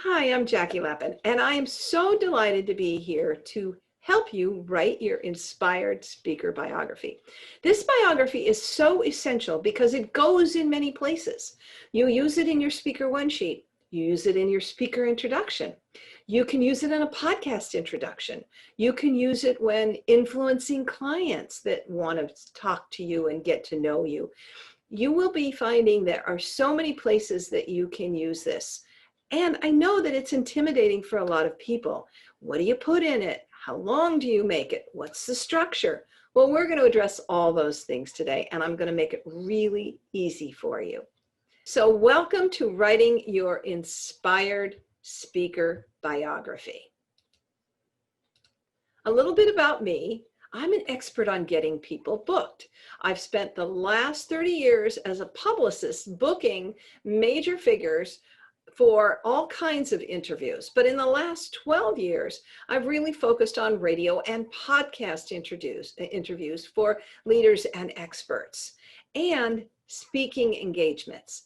Hi, I'm Jackie Lappin, and I am so delighted to be here to help you write your inspired speaker biography. This biography is so essential because it goes in many places. You use it in your speaker one sheet. You use it in your speaker introduction. You can use it in a podcast introduction. You can use it when influencing clients that want to talk to you and get to know you. You will be finding there are so many places that you can use this. And I know that it's intimidating for a lot of people. What do you put in it? How long do you make it? What's the structure? Well, we're going to address all those things today, and I'm going to make it really easy for you. So welcome to writing your inspired speaker biography. A little bit about me. I'm an expert on getting people booked. I've spent the last 30 years as a publicist booking major figures for all kinds of interviews. But in the last 12 years, I've really focused on radio and podcast interviews for leaders and experts and speaking engagements.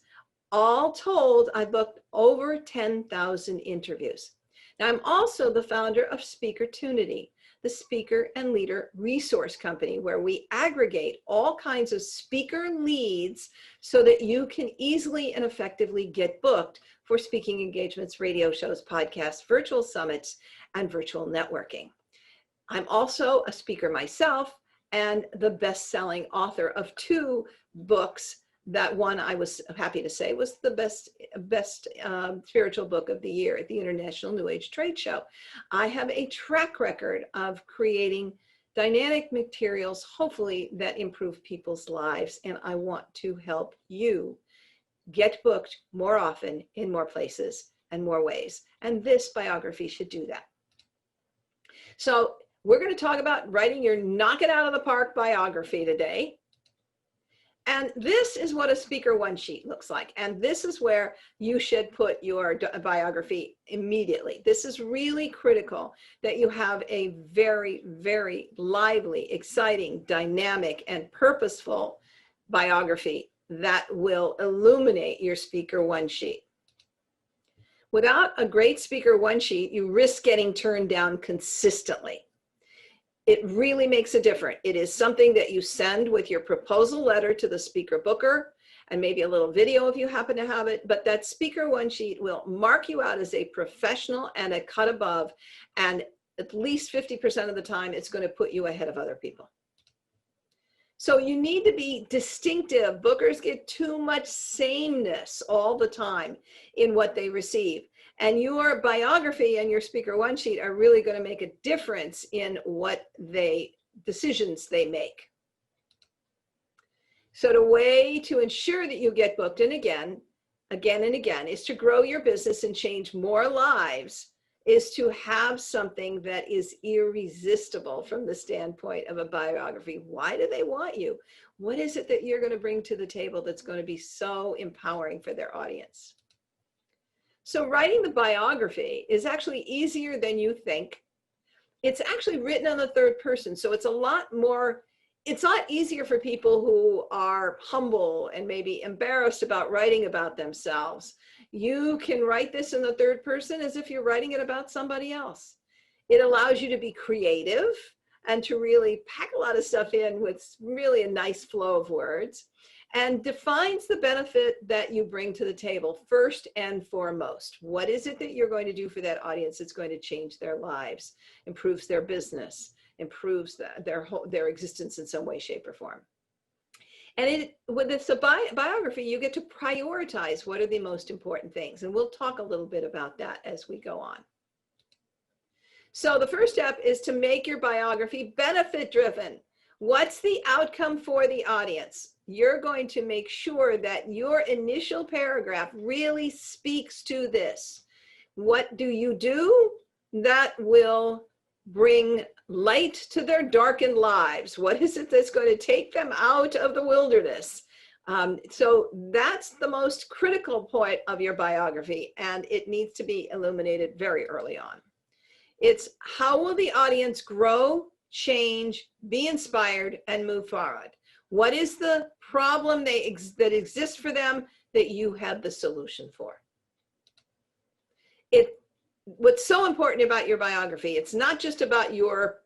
All told, I booked over 10,000 interviews. Now, I'm also the founder of Speakertunity, the speaker and leader resource company, where we aggregate all kinds of speaker leads so that you can easily and effectively get booked for speaking engagements, radio shows, podcasts, virtual summits, and virtual networking. I'm also a speaker myself and the best-selling author of 2 books. That one, I was happy to say, was the best spiritual book of the year at the International New Age Trade Show. I have a track record of creating dynamic materials, hopefully, that improve people's lives, and I want to help you get booked more often in more places and more ways. And this biography should do that. So we're going to talk about writing your knock it out of the park biography today. And this is what a speaker one sheet looks like. And this is where you should put your biography immediately. This is really critical that you have a very, very lively, exciting, dynamic, and purposeful biography that will illuminate your speaker one sheet. Without a great speaker one sheet, you risk getting turned down consistently. It really makes a difference. It is something that you send with your proposal letter to the speaker booker, and maybe a little video if you happen to have it, but that speaker one sheet will mark you out as a professional and a cut above, and at least 50% of the time, it's going to put you ahead of other people. So you need to be distinctive. Bookers get too much sameness all the time in what they receive. And your biography and your speaker one sheet are really going to make a difference in what decisions they make. So the way to ensure that you get booked and again and again, is to grow your business and change more lives, is to have something that is irresistible from the standpoint of a biography. Why do they want you? What is it that you're going to bring to the table that's going to be so empowering for their audience? So writing the biography is actually easier than you think. It's actually written in the third person, so it's a lot easier for people who are humble and maybe embarrassed about writing about themselves. You can write this in the third person as if you're writing it about somebody else. It allows you to be creative and to really pack a lot of stuff in with really a nice flow of words, and defines the benefit that you bring to the table first and foremost. What is it that you're going to do for that audience that's going to change their lives, improves their business, improves their existence in some way, shape, or form? And with this biography, you get to prioritize what are the most important things. And we'll talk a little bit about that as we go on. So the first step is to make your biography benefit driven. What's the outcome for the audience? You're going to make sure that your initial paragraph really speaks to this. What do you do that will bring light to their darkened lives? What is it that's going to take them out of the wilderness? So that's the most critical point of your biography, and it needs to be illuminated very early on. It's how will the audience grow, change, be inspired, and move forward? What is the problem that exists for them that you have the solution for? What's so important about your biography, it's not just about your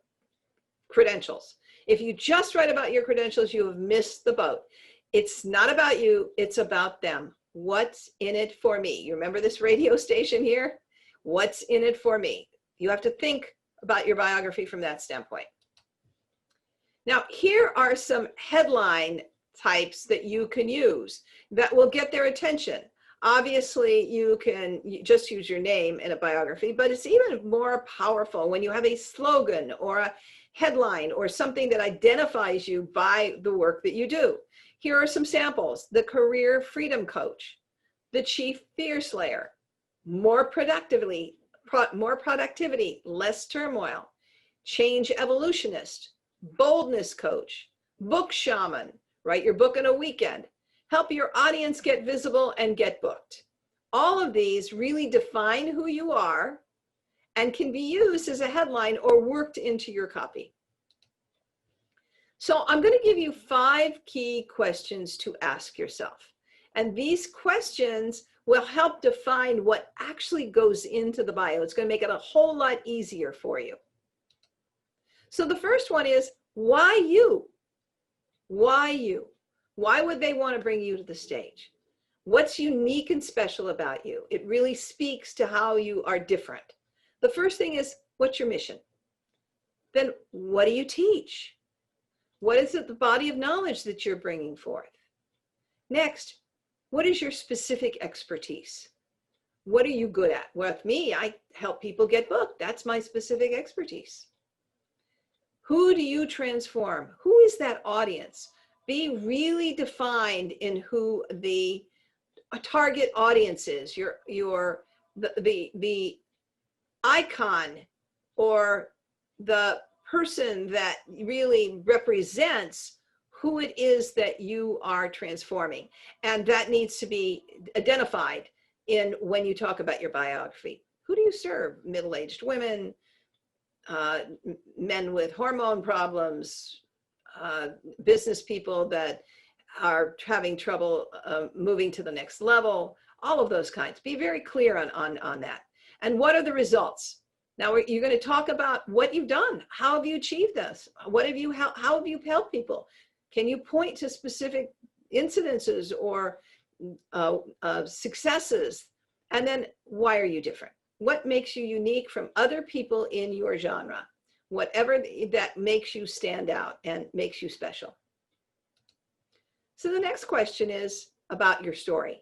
credentials. If you just write about your credentials, you have missed the boat. It's not about you, it's about them. What's in it for me? You remember this radio station here? What's in it for me? You have to think about your biography from that standpoint. Now, here are some headline types that you can use that will get their attention. Obviously, you can just use your name in a biography, but it's even more powerful when you have a slogan or a headline or something that identifies you by the work that you do. Here are some samples: the Career Freedom Coach, the Chief Fear Slayer, more productivity, less turmoil, Change Evolutionist, Boldness Coach, Book Shaman, write your book in a weekend, help your audience get visible and get booked. All of these really define who you are and can be used as a headline or worked into your copy. So I'm going to give you 5 key questions to ask yourself. And these questions will help define what actually goes into the bio. It's going to make it a whole lot easier for you. So the first one is, why you? Why you? Why would they want to bring you to the stage? What's unique and special about you? It really speaks to how you are different. The first thing is, what's your mission? Then what do you teach? What is it, the body of knowledge that you're bringing forth? Next, what is your specific expertise? What are you good at? With me, I help people get booked. That's my specific expertise. Who do you transform? Who is that audience? Be really defined in who the target audience is. The icon or the person that really represents who it is that you are transforming. And that needs to be identified in when you talk about your biography. Who do you serve? Middle-aged women, men with hormone problems, business people that are having trouble moving to the next level, all of those kinds. Be very clear on that. And what are the results? Now you're going to talk about what you've done. How have you achieved this? How have you helped people? Can you point to specific incidences or successes? And then why are you different? What makes you unique from other people in your genre? Whatever that makes you stand out and makes you special. So the next question is about your story,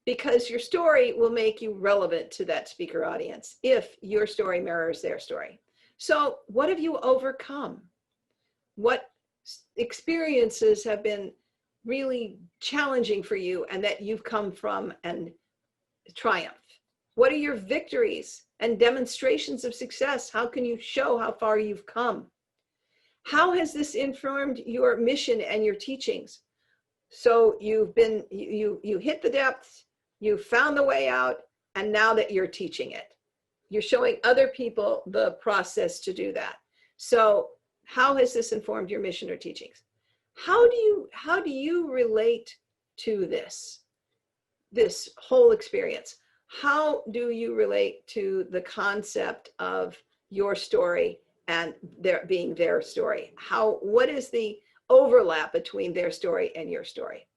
because your story will make you relevant to that speaker audience if your story mirrors their story. So what have you overcome? What experiences have been really challenging for you and that you've come from and triumphed? What are your victories and demonstrations of success? How can you show how far you've come? How has this informed your mission and your teachings? So you hit the depths, you found the way out, and now that you're teaching it, you're showing other people the process to do that. So how has this informed your mission or teachings? How do you relate to this whole experience? How do you relate to the concept of your story and their being their story? What is the overlap between their story and your story?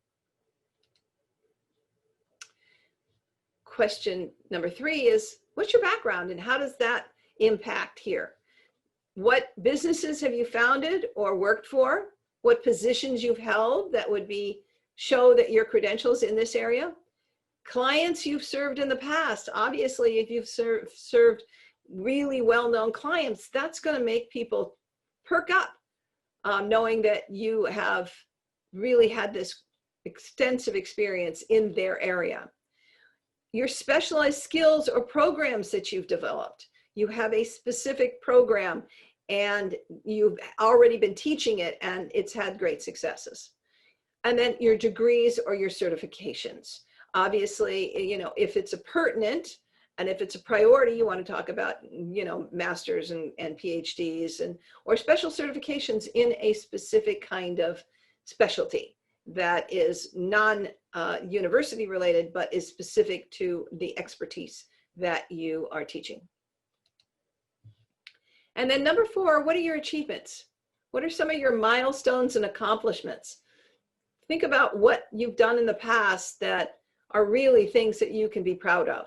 Question number 3 is, what's your background and how does that impact here? What businesses have you founded or worked for? What positions you've held that would show that your credentials in this area? Clients you've served in the past. Obviously, if you've served really well-known clients, that's going to make people perk up, knowing that you have really had this extensive experience in their area. Your specialized skills or programs that you've developed. You have a specific program and you've already been teaching it and it's had great successes. And then your degrees or your certifications. Obviously, if it's a pertinent and if it's a priority, you want to talk about, masters and PhDs or special certifications in a specific kind of specialty that is non-university related, but is specific to the expertise that you are teaching. And then number 4, what are your achievements? What are some of your milestones and accomplishments? Think about what you've done in the past that are really things that you can be proud of.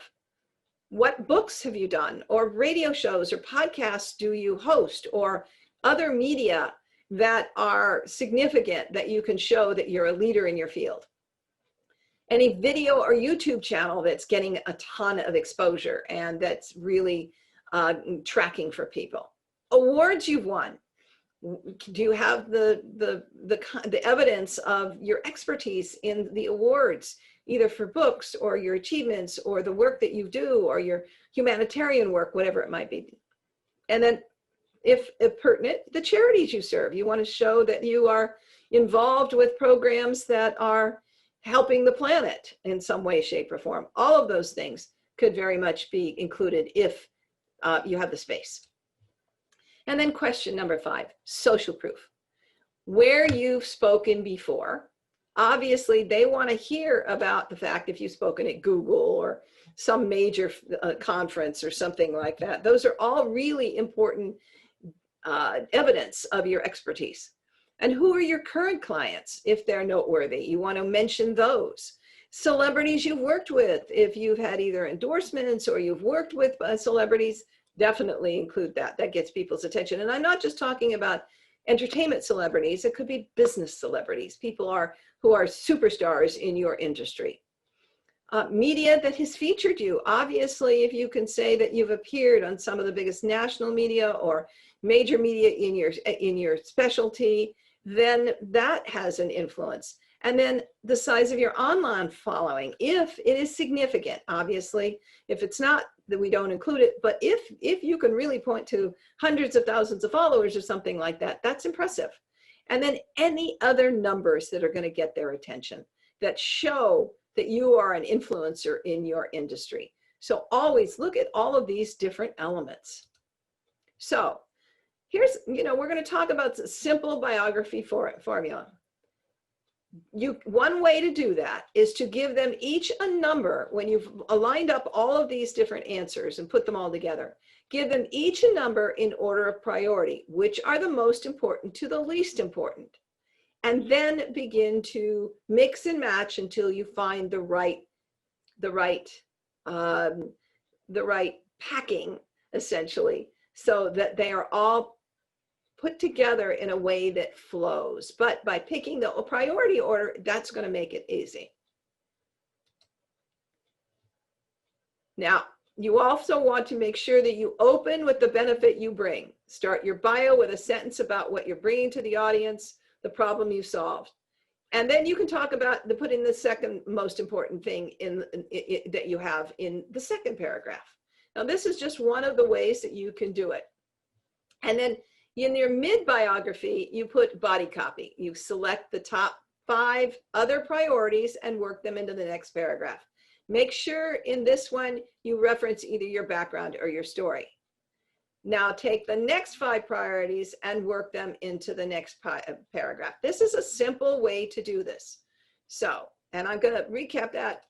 What books have you done, or radio shows or podcasts do you host, or other media that are significant that you can show that you're a leader in your field? Any video or YouTube channel that's getting a ton of exposure and that's really tracking for people. Awards you've won. Do you have the evidence of your expertise in the awards, either for books or your achievements or the work that you do or your humanitarian work, whatever it might be? And then if pertinent, the charities you serve. You want to show that you are involved with programs that are helping the planet in some way, shape, or form. All of those things could very much be included if you have the space. And then question number 5, social proof. Where you've spoken before, obviously they want to hear about the fact if you've spoken at Google or some major conference or something like that. Those are all really important evidence of your expertise. And who are your current clients if they're noteworthy? You want to mention those. Celebrities you've worked with, if you've had either endorsements or you've worked with celebrities, definitely include that. That gets people's attention. And I'm not just talking about entertainment celebrities. It could be business celebrities, people who are superstars in your industry. Media that has featured you. Obviously, if you can say that you've appeared on some of the biggest national media or major media in your specialty, then that has an influence. And then the size of your online following, if it is significant. Obviously, if it's not, that we don't include it, but if you can really point to hundreds of thousands of followers or something like that, that's impressive. And then any other numbers that are going to get their attention that show that you are an influencer in your industry. So always look at all of these different elements. So here's, we're going to talk about the simple biography formula. One way to do that is to give them each a number. When you've aligned up all of these different answers and put them all together, give them each a number in order of priority, which are the most important to the least important. And then begin to mix and match until you find the right packing, essentially, so that they are all put together in a way that flows. But by picking the priority order, that's going to make it easy. Now, you also want to make sure that you open with the benefit you bring. Start your bio with a sentence about what you're bringing to the audience, the problem you solved. And then you can talk about putting the second most important thing that you have in the second paragraph. Now, this is just one of the ways that you can do it. And then in your mid-biography, you put body copy. You select the top 5 other priorities and work them into the next paragraph. Make sure in this one, you reference either your background or your story. Now take the next 5 priorities and work them into the next paragraph. This is a simple way to do this. So, and I'm going to recap that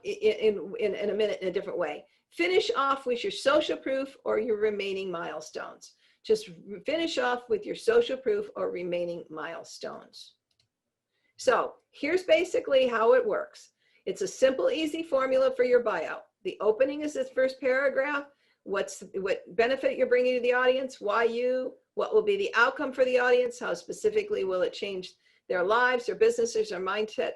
in a minute in a different way. Finish off with your social proof or your remaining milestones. Just finish off with your social proof or remaining milestones. So here's basically how it works. It's a simple, easy formula for your bio. The opening is this first paragraph. What benefit you're bringing to the audience, why you, what will be the outcome for the audience, how specifically will it change their lives, their businesses, their mindset,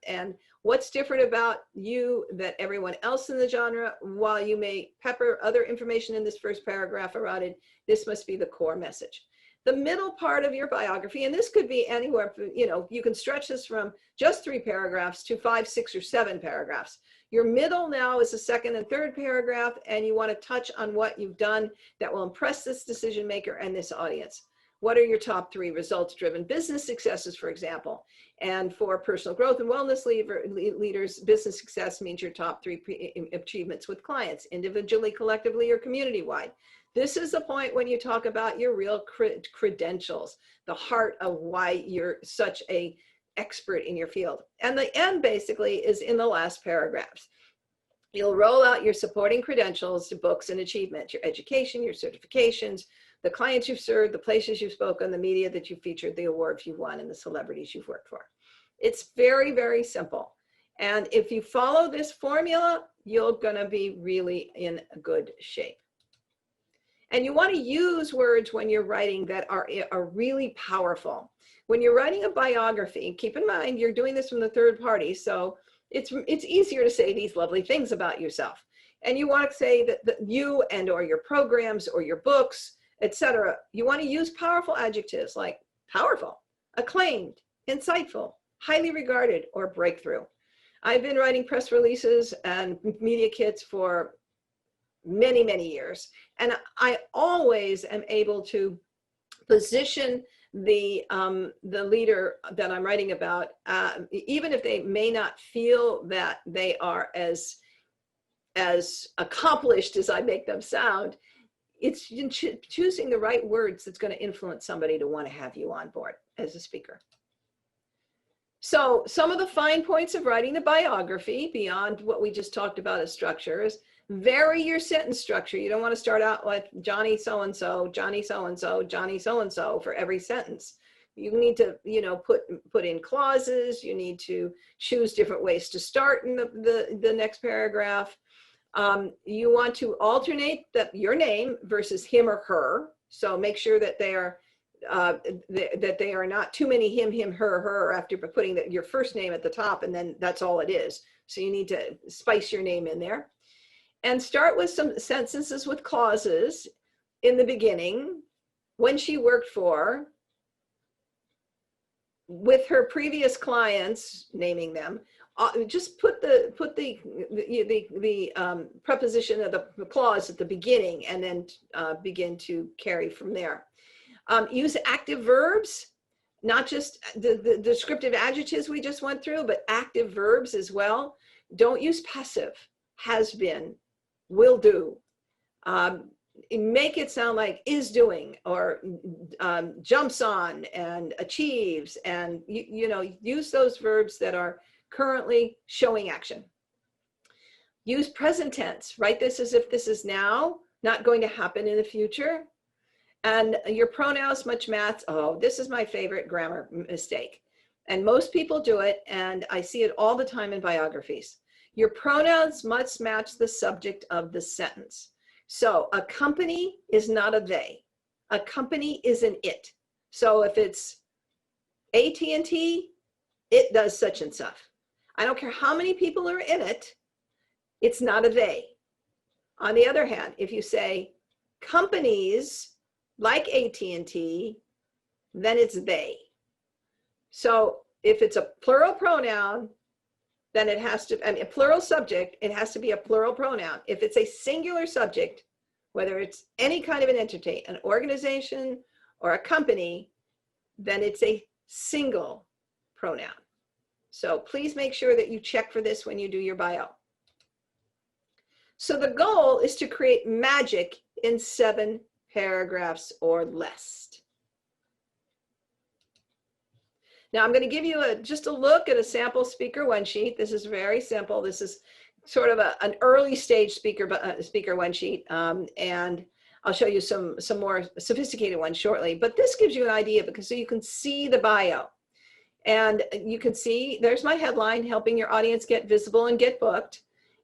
and what's different about you that everyone else in the genre. While you may pepper other information in this first paragraph around it, this must be the core message. The middle part of your biography, and this could be anywhere, you can stretch this from just 3 paragraphs to 5, 6, or 7 paragraphs. Your middle now is the second and third paragraph, and you want to touch on what you've done that will impress this decision maker and this audience. What are your top 3 results-driven business successes, for example? And for personal growth and wellness leaders, business success means your top 3 achievements with clients, individually, collectively, or community-wide. This is the point when you talk about your real credentials, the heart of why you're such an expert in your field. And the end basically is in the last paragraphs. You'll roll out your supporting credentials, your books and achievements, your education, your certifications, the clients you've served, the places you've spoken, the media that you've featured, the awards you've won, and the celebrities you've worked for. It's very, very simple. And if you follow this formula, you're gonna be really in good shape. And you want to use words when you're writing that are really powerful. When you're writing a biography, keep in mind, you're doing this from the third party, so it's easier to say these lovely things about yourself. And you want to say that you and or your programs or your books, etc. You want to use powerful adjectives like powerful, acclaimed, insightful, highly regarded, or breakthrough. I've been writing press releases and media kits for many, many years. And I always am able to position the leader that I'm writing about, even if they may not feel that they are as accomplished as I make them sound. It's choosing the right words that's going to influence somebody to want to have you on board as a speaker. So some of the fine points of writing the biography, beyond what we just talked about as structures, vary your sentence structure. You don't want to start out with Johnny so-and-so, Johnny so-and-so, Johnny so-and-so for every sentence. You need to, put in clauses. You need to choose different ways to start in the next paragraph. You want to alternate your name versus him or her. So make sure that they are not too many him, her after putting your first name at the top, and then that's all it is. So you need to spice your name in there. And start with some sentences with clauses in the beginning, when she worked for, with her previous clients, naming them. Just put the preposition of the clause at the beginning, and then begin to carry from there. Use active verbs, not just the descriptive adjectives we just went through, but active verbs as well. Don't use passive, has been, will do. Make it sound like is doing, or jumps on and achieves, and use those verbs that are currently showing action. Use present tense. Write this as if this is now, not going to happen in the future. And your pronouns must match. Oh, this is my favorite grammar mistake. And most people do it, and I see it all the time in biographies. Your pronouns must match the subject of the sentence. So a company is not a they. A company is an it. So if it's AT&T, it does such and such. I don't care how many people are in it, it's not a they. On the other hand, if you say companies like AT&T, then it's they. So if it's a plural pronoun, then it has to, a plural subject, it has to be a plural pronoun. If it's a singular subject, whether it's any kind of an entity, an organization or a company, then it's a single pronoun. So please make sure that you check for this when you do your bio. So the goal is to create magic in 7 paragraphs or less. Now I'm going to give you just a look at a sample speaker one sheet. This is very simple. This is sort of an early stage speaker one sheet, and I'll show you some more sophisticated ones shortly. But this gives you an idea, because so you can see the bio, and you can see there's my headline: helping your audience get visible and get booked.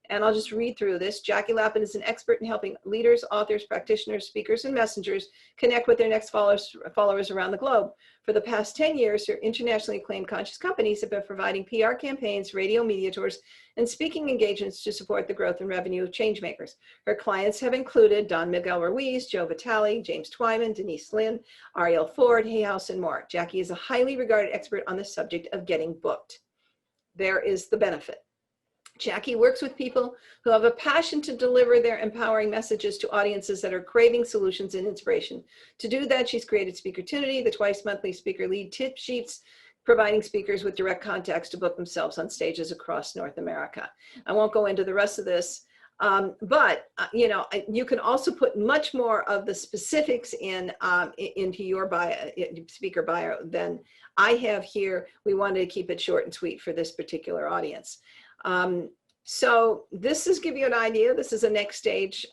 And I'll just read through this. Jackie Lappin is an expert in helping leaders, authors, practitioners, speakers, and messengers connect with their next followers around the globe. For the past 10 years, her internationally acclaimed conscious companies have been providing PR campaigns, radio media tours, and speaking engagements to support the growth and revenue of changemakers. Her clients have included Don Miguel Ruiz, Joe Vitale, James Twyman, Denise Lynn, Ariel Ford, Hay House, and more. Jackie is a highly regarded expert on the subject of getting booked. There is the benefit. Jackie works with people who have a passion to deliver their empowering messages to audiences that are craving solutions and inspiration. To do that, she's created Speakertunity, the twice-monthly speaker lead tip sheets, providing speakers with direct contacts to book themselves on stages across North America. I won't go into the rest of this, but you can also put much more of the specifics into your bio, speaker bio, than I have here. We wanted to keep it short and sweet for this particular audience. So this is give you an idea. This is a next stage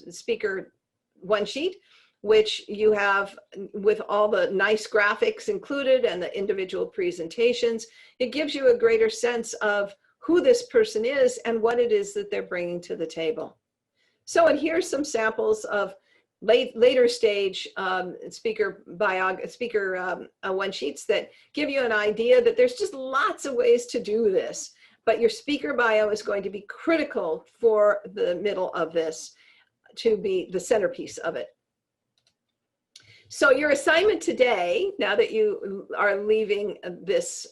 speaker one sheet, which you have with all the nice graphics included and the individual presentations. It gives you a greater sense of who this person is and what it is that they're bringing to the table. So, and here's some samples of later stage speaker one sheets that give you an idea that there's just lots of ways to do this, but your speaker bio is going to be critical for the middle of this to be the centerpiece of it. So your assignment today, now that you are leaving this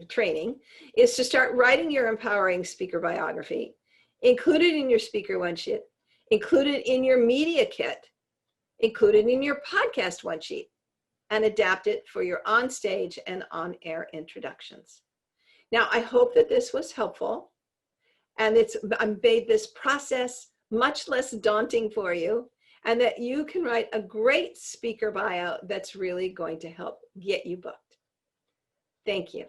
training, is to start writing your empowering speaker biography, include it in your speaker one sheet, include it in your media kit, include it in your podcast one sheet, and adapt it for your on-stage and on-air introductions. Now, I hope that this was helpful, and I made this process much less daunting for you, and that you can write a great speaker bio that's really going to help get you booked. Thank you.